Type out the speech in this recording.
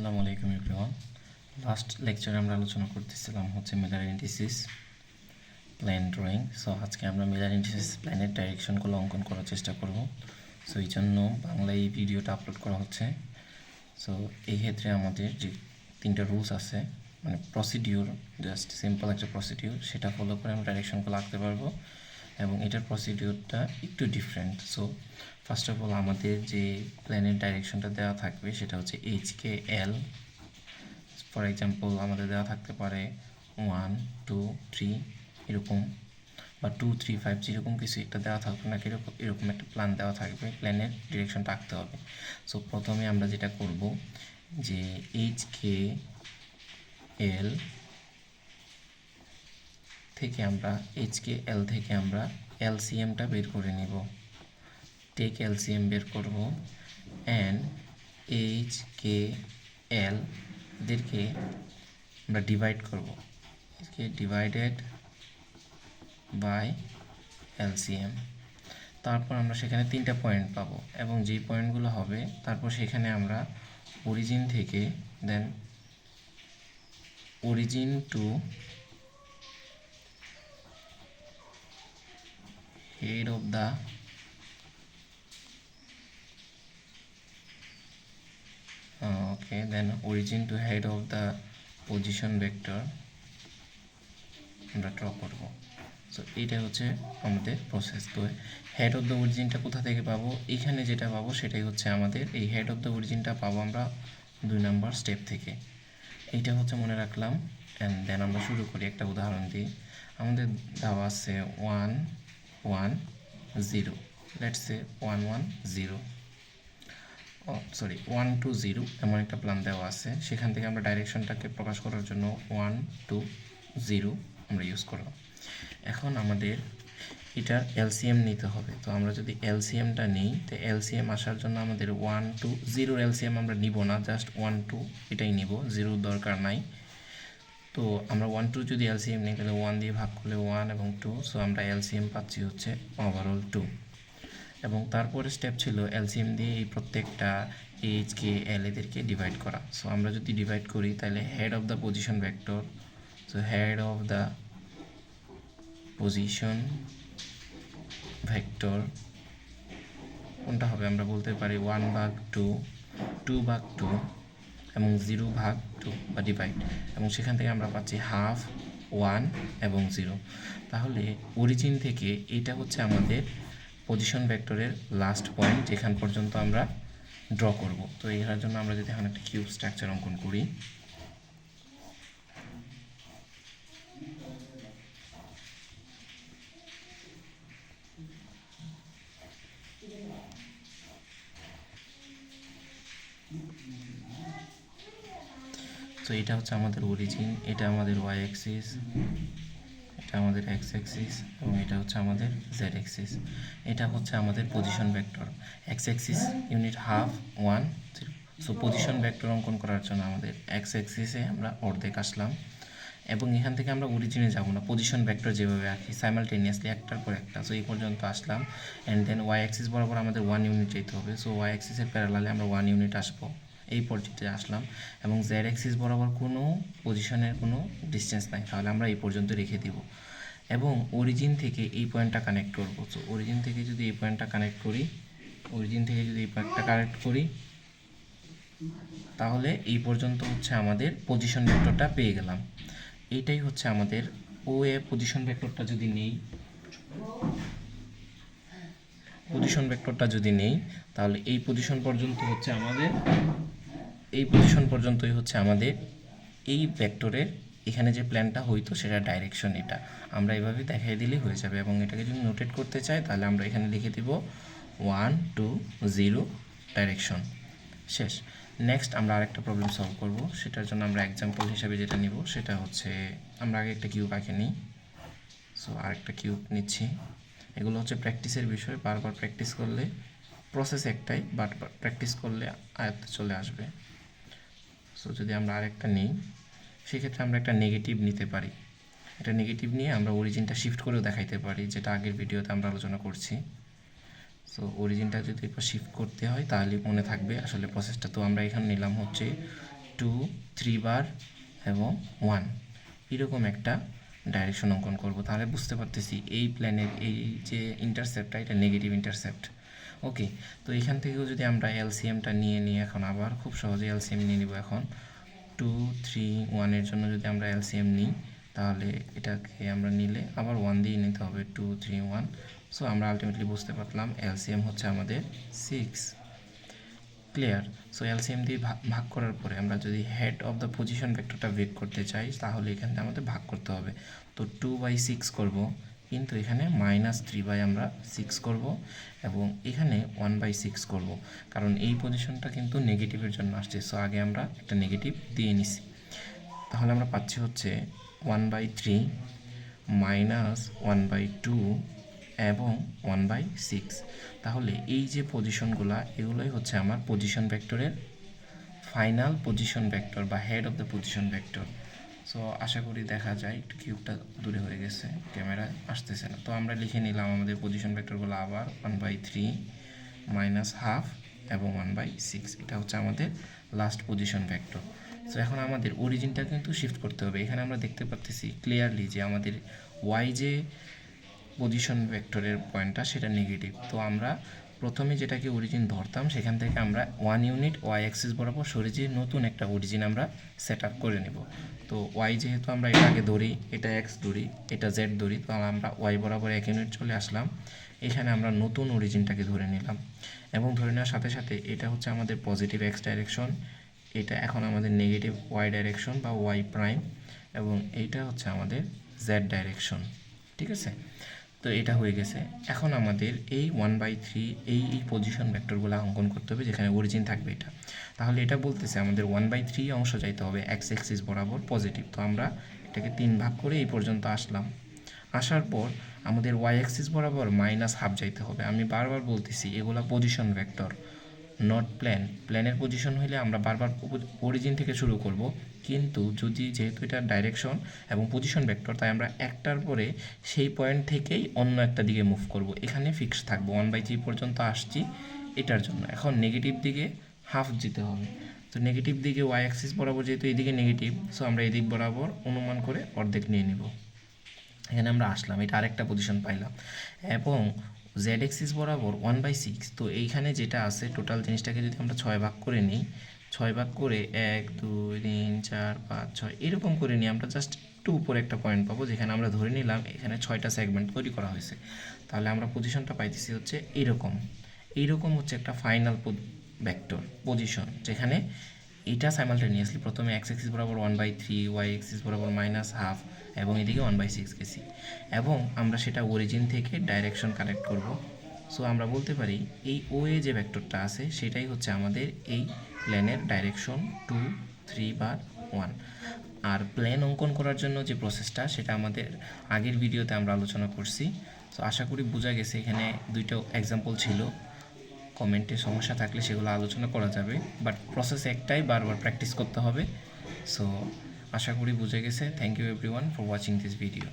আসসালামু আলাইকুম everyone. Last লেকচারে আমরা আলোচনা করতেছিলাম হচ্ছে Miller indices plan drawing. So আজকে আমরা মিলার ইন্ডিসিস প্ল্যানের ডাইরেকশনগুলো অঙ্কন করার চেষ্টা করব। সো এই জন্য বাংলায় এই ভিডিওটা আপলোড করা হচ্ছে। সো এই ক্ষেত্রে আমাদের যে তিনটা রুলস আছে, মানে প্রসিডিউর, জাস্ট সিম্পল একটা প্রসিডিউর, সেটা ফলো করে আমরা ডাইরেকশনগুলো আঁকতে পারবো। এবং এটার প্রসিডিউরটা একটু different. So first of all আমাদের যে প্ল্যানের ডাইরেকশনটা দেওয়া থাকবে সেটা হচ্ছে HKL। ফর এক্সাম্পল আমাদের দেওয়া থাকতে পারে 1 2 3 এরকম, বা 2 3 5 যেরকম কিছু একটা দেওয়া থাকবে না, এরকম একটা প্ল্যান দেওয়া থাকবে, প্ল্যানের ডিরেকশনটা আঁকতে হবে। সো প্রথমে আমরা যেটা করব যে HKL থেকে আমরা LCMটা বের করে নিব। টেক LCM বের করব অ্যান্ড HKL দেরকে আমরা ডিভাইড করব, একে ডিভাইডেড বাই LCM। তারপর আমরা সেখানে তিনটা পয়েন্ট পাবো এবং যেই পয়েন্টগুলো হবে তারপর সেখানে আমরা অরিজিন থেকে then origin to head of the origin to head of the position vector আমরা ড্র করব। সো এইটা হচ্ছে আমাদের প্রসেস। তো হেড অফ দ্য অরিজিনটা কোথা থেকে পাবো? এখানে যেটা পাবো সেটাই হচ্ছে আমাদের এই হেড অফ দ্য অরিজিনটা পাবো আমরা 2 নম্বর স্টেপ থেকে। এইটা হচ্ছে মনে রাখলাম। অ্যান্ড দেন আমরা শুরু করি একটা উদাহরণ দিই। আমাদের দেওয়া আছে 1 1 0, লেটস সে 1 1 0 1 2 0 এমন একটা প্ল্যান দেওয়া আছে। সেখান থেকে আমরা ডাইরেকশনটাকে প্রকাশ করার জন্য 1 2 0 আমরা ইউজ করলাম। এখন আমাদের এটার LCM নিতে হবে। তো আমরা যদি LCMটা নিই, তো LCM আসার জন্য আমাদের 1 2 0 LCM আমরা নিব না, জাস্ট 1 2 এটাই নিব, 0 দরকার নাই। তো আমরা 1 2 যদি LCM নিই তাহলে 1 দিয়ে ভাগ করলে 1 এবং 2, সো আমরা LCM পাচ্ছি হচ্ছে ওভারঅল 2। এবং তারপরে স্টেপ ছিল LCM দিয়ে এই প্রত্যেকটা HKL এদেরকে ডিভাইড করা। সো আমরা যদি ডিভাইড করি তাহলে head of the position vector, so head of the position vector কোনটা হবে আমরা বলতে পারি 1 ভাগ 2, 2 ভাগ 2 এবং 0 ভাগ 2 বা ডিভাইড, এবং সেখান থেকে আমরা পাচ্ছি হাফ 1 এবং 0। তাহলে অরিজিন থেকে এইটা হচ্ছে আমাদের পজিশন ভেক্টরের লাস্ট পয়েন্ট, যেখান পর্যন্ত আমরা ড্র করব। তো এর জন্য আমরা যদি এখন একটা কিউব স্ট্রাকচার অঙ্কন করি, তো এটা হচ্ছে আমাদের অরিজিন, এটা আমাদের ওয়াই অ্যাক্সিস, এটা আমাদের এক্স অ্যাক্সিস এবং এটা হচ্ছে আমাদের জেড অ্যাক্সিস। এটা হচ্ছে আমাদের position vector. X Axis unit half 1 0। So position vector অঙ্কন করার জন্য আমাদের এক্স অ্যাক্সিসে আমরা অর্ধেক আসলাম এবং এখান থেকে আমরা অরিজিনে যাব না, পজিশন ভেক্টর যেভাবে আঁকি সাইমালটেনিয়াসলি একটার পর একটা। সো এই পর্যন্ত আসলাম অ্যান্ড দেন ওয়াই অ্যাক্সিস বরাবর আমাদের 1 ইউনিট যেতে হবে। সো ওয়াই অ্যাক্সিসের প্যারালালে আমরা 1 ইউনিট আসবো, এই পর্যায়ে আসলাম। এবং জেড অ্যাক্সিস বরাবর কোনো পজিশনের কোনো ডিস্টেন্স নাই, তাহলে আমরা এই পর্যন্ত রেখে দিব এবং অরিজিন থেকে এই পয়েন্টটা কানেক্ট করব। সো অরিজিন থেকে যদি এই পয়েন্টটা কানেক্ট করি, তাহলে এই পর্যন্ত হচ্ছে আমাদের পজিশন ভেক্টরটা পেয়ে গেলাম। এইটাই হচ্ছে আমাদের পজিশন ভেক্টরটা যদি নেই তাহলে এই পজিশন পর্যন্তই হচ্ছে আমাদের এই ভেক্টরের এখানে যে প্ল্যানটা হইতো সেটা ডাইরেকশন। এটা আমরা এভাবে দেখাই দিলেই হয়ে যাবে। এবং এটাকে যদি নোটেট করতে চাই তাহলে আমরা এখানে লিখে দিব 1 2 0 ডাইরেকশন, শেষ। নেক্সট আমরা আরেকটা প্রবলেম সলভ করব। সেটার জন্য আমরা এক্সাম্পল হিসাবে যেটা নিব সেটা হচ্ছে, আমরা আগে একটা কিউব আঁকে নিই। সো আরেকটা কিউব নিচ্ছি। এগুলো হচ্ছে প্র্যাকটিসের বিষয়, বারবার প্র্যাকটিস করলে প্রসেস একটাই, বাট প্র্যাকটিস করলে আয়ত্তে চলে আসবে। সো যদি আমরা আরেকটা নিই, সেক্ষেত্রে আমরা একটা নেগেটিভ নিতে পারি। এটা নেগেটিভ নিয়ে আমরা অরিজিনটা শিফট করেও দেখাইতে পারি, যেটা আগের ভিডিওতে আমরা আলোচনা করছি। সো অরিজিনটা যদি শিফট করতে হয় তাহলে মনে থাকবে আসলে প্রসেসটা। তো আমরা এখানে নিলাম হচ্ছে 2 3 বার এবং 1 এরকম একটা ডাইরেকশন অঙ্কন করব। তাহলে বুঝতে পারতেছি এই প্ল্যানের এই যে ইন্টারসেপ্টটা এটা নেগেটিভ ইন্টারসেপ্ট। ওকে, তো এখান থেকেও যদি আমরা এলসিএমটা নিয়ে নিই, এখন আবার খুব সহজে এলসিএম নিয়ে নিব। এখন 2 3 1 জন্য যদি আমরা এলসিএম নিই, তাহলে এটাকে আমরা নিলে আবার 1 দিয়ে নিতে হবে, 2 3 1। সো আমরা আলটিমেটলি বুঝতে পারলাম এলসিএম হচ্ছে আমাদের 6। ক্লিয়ার? সো এলসিএম দিয়ে ভাগ করার পরে আমরা যদি হেড অফ দ্য পজিশন ভেক্টরটা বের করতে চাই, তাহলে এখানে আমাদের ভাগ করতে হবে। তো 2/6 করব, কিন্তু এখানে -3 আমরা 6 করব এবং এখানে 1/6 করব, কারণ এই পজিশনটা কিন্তু নেগেটিভের জন্য আসছে। সো আগে আমরা একটা নেগেটিভ দিয়ে নিছি। তাহলে আমরা পাচ্ছি হচ্ছে 1/3 -1/2 এবং 1/6। তাহলে এই যে পজিশনগুলো, এগুলোই হচ্ছে আমার পজিশন ভেক্টরের ফাইনাল পজিশন ভেক্টর বা head of the position vector. So আশা করি দেখা যায়, একটু কিউবটা দূরে হয়ে গেছে, ক্যামেরা আসতেছে না। তো আমরা লিখে নিলাম আমাদের পজিশন ভেক্টরগুলো আবার 1/3 -1/2 এবং 1/6। এটা হচ্ছে আমাদের লাস্ট পজিশন ভেক্টর। সো এখন আমাদের অরিজিনটা কিন্তু শিফট করতে হবে। এখানে আমরা দেখতে পাচ্ছি ক্লিয়ারলি যে আমাদের ওয়াই যে পজিশন ভেক্টরের পয়েন্টটা সেটা নেগেটিভ। তো আমরা প্রথমে যেটাকে অরিজিন ধরতাম, সেখান থেকে আমরা 1 ইউনিট ওয়াই অ্যাক্সিস বরাবর সরে যেয়ে নতুন একটা অরিজিন আমরা সেট আপ করে নেব। তো ওয়াই যেহেতু আমরা এটা আগে ধরি, এটা এক্স ধরি, এটা জেড ধরি, তো আমরা ওয়াই বরাবর 1 ইউনিট চলে আসলাম। এখানে আমরা নতুন অরিজিনটাকে ধরে নিলাম এবং ধরে নেওয়ার সাথে সাথে এটা হচ্ছে আমাদের পজিটিভ এক্স ডাইরেকশন, এটা এখন আমাদের নেগেটিভ ওয়াই ডাইরেকশন বা ওয়াই প্রাইম, এবং এইটা হচ্ছে আমাদের জেড ডাইরেকশন। ঠিক আছে? তো এটা হয়ে গেছে। এখন আমাদের এই 1/3 এই পজিশন ভেক্টরগুলো অঙ্কন করতে হবে যেখানে অরিজিন থাকবে এটা। তাহলে এটা বলতেছে আমাদের 1/3 অংশ যাইতে হবে এক্স অ্যাক্সিস বরাবর পজিটিভ। তো আমরা এটাকে 3 ভাগ করে এই পর্যন্ত আসলাম। আসার পর আমাদের ওয়াই অ্যাক্সিস বরাবর -1/2 যাইতে হবে। আমি বারবার বলতেছি এগুলা পজিশন ভেক্টর, নট প্ল্যান। প্ল্যানের পজিশন হইলে আমরা বারবার অরিজিন থেকে শুরু করব, কিন্তু যেহেতু এটা ডাইরেকশন এবং পজিশন ভেক্টর, তাই আমরা একটার পরে সেই পয়েন্ট থেকেই অন্য একটা দিকে মুভ করব। এখানে ফিক্স থাকবো, 1/3 পর্যন্ত আসছি এটার জন্য। এখন নেগেটিভ দিকে হাফ যেতে হবে। তো নেগেটিভ দিকে ওয়াই অ্যাক্সিস বরাবর যেহেতু এদিকে নেগেটিভ, সো আমরা এদিক বরাবর অনুমান করে অর্ধেক নিয়ে নিব। এখানে আমরা আসলাম, এটা আরেকটা পজিশন পাইলাম। এবং জেড এক্সিস বরাবর 1/6। তো এইখানে যেটা আছে টোটাল জিনিসটাকে যদি আমরা 6 ভাগ করে নিই, 6 ভাগ করে 1 2 3 4 5 6 এরকম করে নিই, আমরা জাস্ট একটু উপরে একটা পয়েন্ট পাবো যেখানে আমরা ধরে নিলাম এখানে 6টা সেগমেন্ট তৈরি করা হয়েছে। তাহলে আমরা পজিশনটা পাইতেছি হচ্ছে এইরকম হচ্ছে একটা ফাইনাল ভেক্টর পজিশন, যেখানে এটা সাইমালটেনিয়াসলি প্রথমে এক্স এক্সিস বরাবর 1/3, ওয়াই এক্সিস বরাবর -1/2 এবং এদিকে 1/6 গেছি, এবং আমরা সেটা অরিজিন থেকে ডাইরেকশন কালেক্ট করব। সো আমরা বলতে পারি এই ও এ যে ভেক্টরটা আছে সেটাই হচ্ছে আমাদের এই প্লেনের ডাইরেকশন 2 3 বা 1। আর প্লেন অঙ্কন করার জন্য যে প্রসেসটা, সেটা আমাদের আগের ভিডিওতে আমরা আলোচনা করছি। সো আশা করি বোঝা গেছে। এখানে দুইটা এক্সাম্পল ছিল, কমেন্টে সমস্যা থাকলে সেগুলো আলোচনা করা যাবে, বাট প্রসেস একটাই, বারবার প্র্যাকটিস করতে হবে। সো আশা করি বুঝে গেছে। Thank you everyone for watching this video.